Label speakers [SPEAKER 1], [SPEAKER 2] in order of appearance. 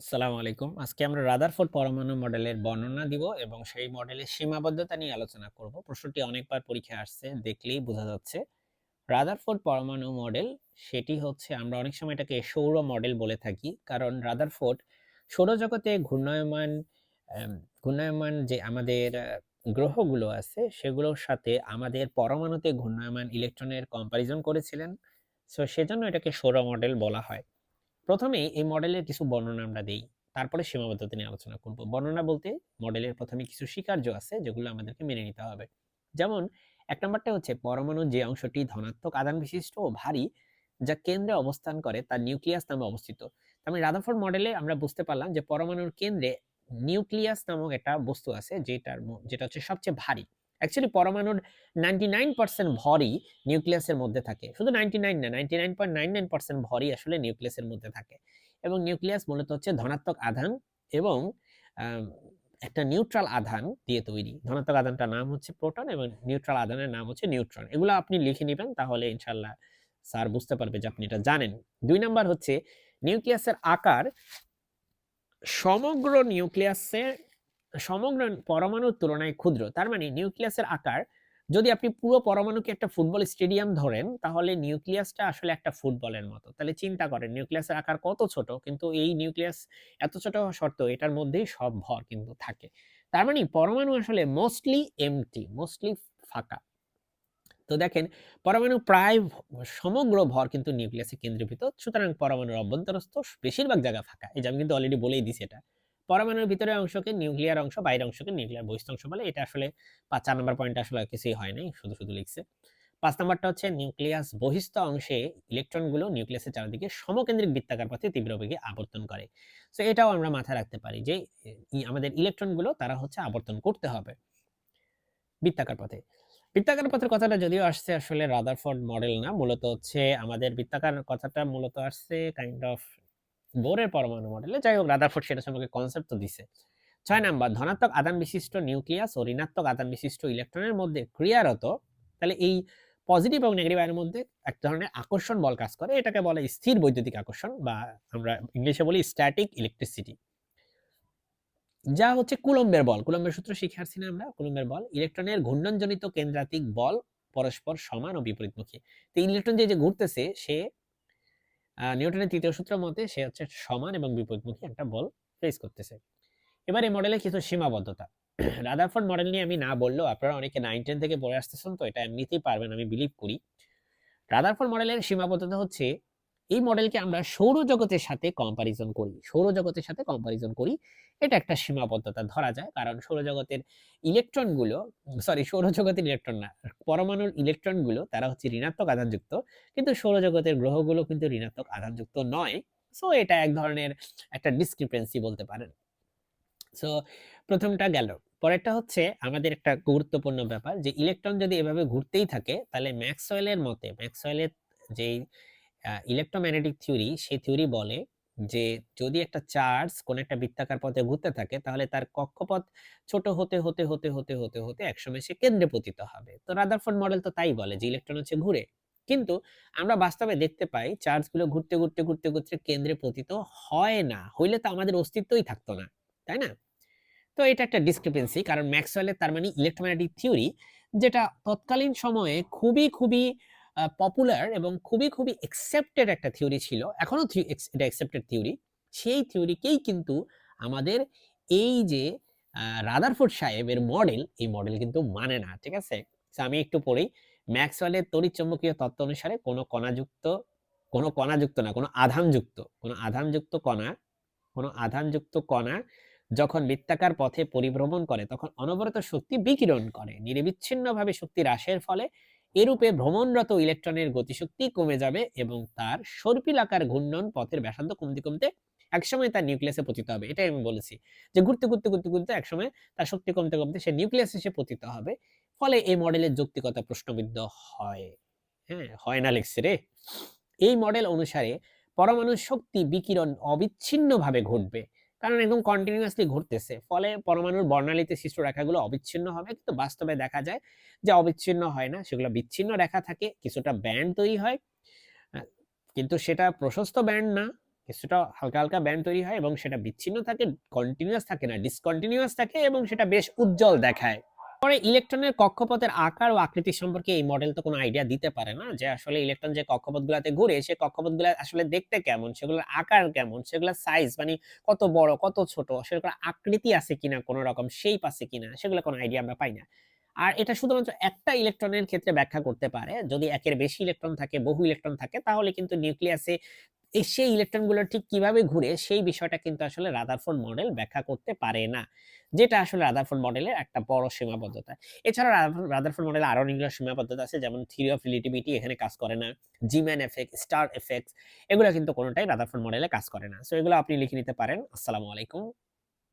[SPEAKER 1] আসসালামু আলাইকুম। আজকে আমরা রাদারফোর্ড পরমাণু মডেলের বর্ণনা দিব এবং সেই মডেলের সীমাবদ্ধতা নিয়ে আলোচনা করব। প্রশ্নটি অনেকবার পরীক্ষায় আসছে, দেখলেই বোঝা যাচ্ছে। রাদারফোর্ড পরমাণু মডেল সেটি হচ্ছে আমরা অনেক সময় এটাকে সৌর মডেল বলে থাকি। কারণ রাদারফোর্ড সৌরজগতে আম ঘূর্ণায়মান যে আমাদের গ্রহগুলো আছে সেগুলোর সাথে আমাদের পরমাণুতে ঘূর্ণায়মান ইলেকট্রনের কম্পারিজন করেছিলেন। সেজন্য এটাকে সৌর মডেল বলা হয়। প্রথমেই এই মডেলের কিছু বর্ণনা আমরা দেই। তারপরে সীমাবদ্ধতা নিয়ে আলোচনা করব। বর্ণনা বলতে মডেলের প্রথমে কিছু স্বীকার্য আছে যেগুলো আমাদেরকে মেনে নিতে হবে। যেমন ১ নাম্বারটা হচ্ছে পরমাণুর যে অংশটি ধনাত্মক আধান বিশিষ্ট ও ভারী, যা কেন্দ্রে অবস্থান করে তার নিউক্লিয়াস নামে অবস্থিত। তার মানে রাদারফোর্ড মডেলে আমরা বুঝতে পারলাম যে পরমাণুর কেন্দ্রে নিউক্লিয়াস নামক একটা বস্তু আছে যেটা হচ্ছে সবচেয়ে ভারী। অ্যাকচুয়ালি পরমাণুর 99% ভরই নিউক্লিয়াসের মধ্যে থাকে। শুধু 99 না, 99.99% ভরই আসলে নিউক্লিয়াসের মধ্যে থাকে। এবং নিউক্লিয়াস মূলত হচ্ছে ধনাত্মক আধান এবং আম একটা নিউট্রাল আধান দিয়ে তৈরি। ধনাত্মক আধানটার নাম হচ্ছে প্রোটন এবং নিউট্রাল আধানের নাম হচ্ছে নিউট্রন। এগুলো আপনি লিখে নিবেন, তাহলে ইনশাআল্লাহ স্যার বুঝতে পারবে যে আপনি এটা জানেন। ২ নাম্বার হচ্ছে নিউক্লিয়াসের আকার সমগ্র নিউক্লিয়াসের সমগ্র পরমাণুর তুলনায় ক্ষুদ্র। তার মানে নিউক্লিয়াসের আকার, যদি আপনি পুরো পরমাণুকে একটা ফুটবল স্টেডিয়াম ধরেন, তাহলে নিউক্লিয়াসটা আসলে একটা ফুটবলের মতো। তাহলে চিন্তা করেন নিউক্লিয়াসের আকার কত ছোট, কিন্তু এই নিউক্লিয়াস এত ছোট হওয়া সত্ত্বেও এটার মধ্যেই সব ভর কিন্তু থাকে। তার মানে পরমাণু আসলে মোস্টলি এম্পটি, মোস্টলি ফাঁকা। তো দেখেন, পরমাণু প্রায় সমগ্র ভর কিন্তু নিউক্লিয়াসে কেন্দ্রীভূত। সুতরাং পরমাণুর অভ্যন্তরস্থ বেশিরভাগ জায়গা ফাঁকা। এই যে আমি কিন্তু অলরেডি বলেই দিছি এটা। পরমাণুর ভিতরের অংশকে নিউক্লিয়ার অংশ, বাইরের অংশকে নিউক্লিয়ার বহিঃস্থ অংশ বলে। এটা আসলে ৪ নাম্বার পয়েন্টে আসলে কিছুই হয় নাই। শুধু লিখছে। ৫ নাম্বারটা হচ্ছে নিউক্লিয়াস বহিঃস্থ অংশে ইলেকট্রনগুলো নিউক্লিয়াসের চারদিকে সমকেন্দ্রিক বৃত্তাকার পথে তীব্র বেগে আবর্তন করে। সো এটাও আমরা মাথায় রাখতে পারি যে আমাদের ইলেকট্রনগুলো তারা হচ্ছে আবর্তন করতে হবে বৃত্তাকার পথে। বৃত্তাকার পথের কথাটা যদিও আসছে আসলে রাদারফোর্ড মডেল না। মূলত হচ্ছে আমাদের বৃত্তাকার কথাটা মূলত আসছে কাইন্ড অফ বোরের পরমাণু মডেলে। যাই হোক, রাদারফোর্ড সেটা সম্পর্কে কনসেপ্ট তো দিছে। ৬ নাম্বার, ধনাত্মক আধান বিশিষ্ট নিউক্লিয়াস ও ঋণাত্মক আধান বিশিষ্ট ইলেকট্রনের মধ্যে ক্রিয়ারত, তাহলে এই পজিটিভ এবং নেগেটিভ আয়নের মধ্যে এক ধরনের আকর্ষণ বল কাজ করে। এটাকে বলে স্থির বৈদ্যুতিক আকর্ষণ, বা আমরা ইংলিশে বলি স্ট্যাটিক ইলেকট্রিসিটি। যা হচ্ছে কুলম্বের বল। কুলম্বের সূত্র শিখে আসছি না আমরা? কুলম্বের বল ইলেকট্রনের ঘূর্ণনজনিত কেন্দ্রাতিক বল পরস্পর সমান ও বিপরীতমুখী। তো ইলেকট্রন যে ঘুরতেছে সে নিউটনের ৩য় সূত্র মতে সে হচ্ছে সমান এবং বিপরীতমুখী একটা বল ফেস করতেছে। এবার এই মডেলের কিছু সীমাবদ্ধতা। রাদারফোর্ড মডেল নিয়ে আমি না বললেও আপনারা অনেকে 9-10 থেকে পড়ে আসতেছেন, তো এটা এমনিতেই পারবেন আমি বিলিভ করি। রাদারফোর্ড মডেলের সীমাবদ্ধতা হচ্ছে এই মডেলকে আমরা সৌরজগতের সাথে কম্পারিজন করি। সৌরজগতের সাথে কম্পারিজন করি। এটা একটা সীমাবদ্ধতা ধরা যায়। কারণ সৌরজগতের ইলেকট্রনগুলো, সৌরজগতের ইলেকট্রন না, পরমাণুর ইলেকট্রনগুলো তারা হচ্ছে ঋণাত্মক আধানযুক্ত। কিন্তু সৌরজগতের গ্রহগুলো কিন্তু ঋণাত্মক আধানযুক্ত নয়। সো এটা এক ধরনের একটা ডিসক্রিপেন্সি বলতে পারেন। সো ১ম টা গেল। পরেরটা হচ্ছে আমাদের একটা গুরুত্বপূর্ণ ব্যাপার যে ইলেকট্রন যদি এভাবে ঘুরতেই থাকে, তাহলে ম্যাক্সওয়েলের মতে, ম্যাক্সওয়েলের যেই ইলেক্ট্রোম্যাগনেটিক থিওরি, সেই থিওরি বলে যে যদি একটা চার্জ কোন একটা বৃত্তাকার পথে ঘুরতে থাকে, তাহলে তার কক্ষপথ ছোট হতে একসময় সে কেন্দ্রে পতিত হবে। তো রাদারফোর্ড মডেল তো তাই বলে যে ইলেকট্রন হচ্ছে ঘুরে। কিন্তু আমরা বাস্তবে দেখতে পাই চার্জগুলো ঘুরতে কেন্দ্রে পতিত হয় না। হইলে তো আমাদের অস্তিত্বই থাকতো না। তাই না? তো এটা একটা ডিসক্রিপেন্সি, কারণ ম্যাক্সওয়েলের তার মানে ইলেক্ট্রোম্যাগনেটিক থিওরি, যেটা তৎকালীন সময়ে খুবই পপুলার এবং খুবই অ্যাকসেপ্টেড একটা থিওরি ছিল। এখনো এটা অ্যাকসেপ্টেড থিওরি। সেই থিওরিকেই কিন্তু আমাদের এই যে রাদারফোর্ড সাহেবের মডেল, এই মডেল কিন্তু মানে না। ঠিক আছে? সো আমি একটু পড়ি। ম্যাক্সওয়েলের তড়িৎচুম্বকীয় তত্ত্ব অনুসারে কোন কণাযুক্ত না, কোন আধানযুক্ত কণা যখন বৃত্তাকার পথে পরিভ্রমণ করে তখন অনবরত শক্তি বিকিরণ করে। নিরবিচ্ছিন্নভাবে শক্তি হ্রাসের ফলে এরূপে ভ্রমণরত ইলেকট্রনের গতিশক্তি কমে যাবে এবং তার সর্পিলাকার ঘূর্ণন পথের ব্যাসার্ধ কমতে একসময় তার নিউক্লিয়াসে পতিত হবে। এটাই আমি বলেছি যে ঘুরতে একসময় তার শক্তি কমতে সে নিউক্লিয়াসে এসে পতিত হবে। ফলে এই মডেলের যৌক্তিকতা প্রশ্নবিদ্ধ হয়। হ্যাঁ, হয় না লিখছে রে। এই মডেল অনুসারে পরমাণুর শক্তি বিকিরণ অবিচ্ছিন্নভাবে ঘটবে। কারণ একদম কন্টিনিউয়াসলি ঘুরতেছে। ফলে পরমাণুর বর্ণালীতে সৃষ্ট রেখাগুলো অবিচ্ছিন্ন হবে। কিন্তু বাস্তবে দেখা যায় যে অবিচ্ছিন্ন হয় না। সেগুলো বিচ্ছিন্ন রেখা থাকে। কিছুটা ব্যান্ড তৈরি হয়। আ কিন্তু সেটা প্রশস্ত ব্যান্ড না। কিছুটা হালকা, হালকা ব্যান্ড তৈরি হয় এবং সেটা বিচ্ছিন্ন থাকে, কন্টিনিউয়াস থাকে না, ডিসকন্টিনিউয়াস থাকে এবং সেটা বেশ উজ্জ্বল দেখায়। পরে ইলেকট্রনের কক্ষপথের আকার ও আকৃতি সম্পর্কে এই মডেল তো কোনো আইডিয়া দিতে পারে না যে আসলে ইলেকট্রন যে কক্ষপথগুলাতে ঘুরে, সে কক্ষপথগুলা আসলে দেখতে কেমন, সেগুলোর আকার কেমন, সেগুলোর সাইজ মানে কত বড়, কত ছোট, সেগুলোর আকৃতি আছে কিনা, কোন রকম শেপ আছে কিনা, সেগুলো কোনো আইডিয়া আমরা পাই না। আর এটা শুধুমাত্র একটা ইলেকট্রনের ক্ষেত্রে ব্যাখ্যা করতে পারে। যদি একের বেশি ইলেকট্রন থাকে, বহু ইলেকট্রন থাকে, তাহলে কিন্তু নিউক্লিয়াসে সেই ইলেকট্রনগুলো ঠিক কিভাবে ঘুরে সেই বিষয়টা কিন্তু আসলে রাদারফোর্ড মডেল ব্যাখ্যা করতে পারে না। যেটা আসলে রাদারফোর্ড মডেলের একটা বড় সীমাবদ্ধতা। এছাড়া রাদারফোর্ড মডেলে আরো অনেকগুলো সীমাবদ্ধতা আছে, যেমন থিওরি অফ রিলেটিভিটি এখানে কাজ করে না। জি-ম্যান এফেক্ট, স্টার এফেক্টস এগুলো কিন্তু কোনটাই রাদারফোর্ড মডেলে কাজ করে না। সো এগুলো আপনি লিখে নিতে পারেন। আসসালামু আলাইকুম।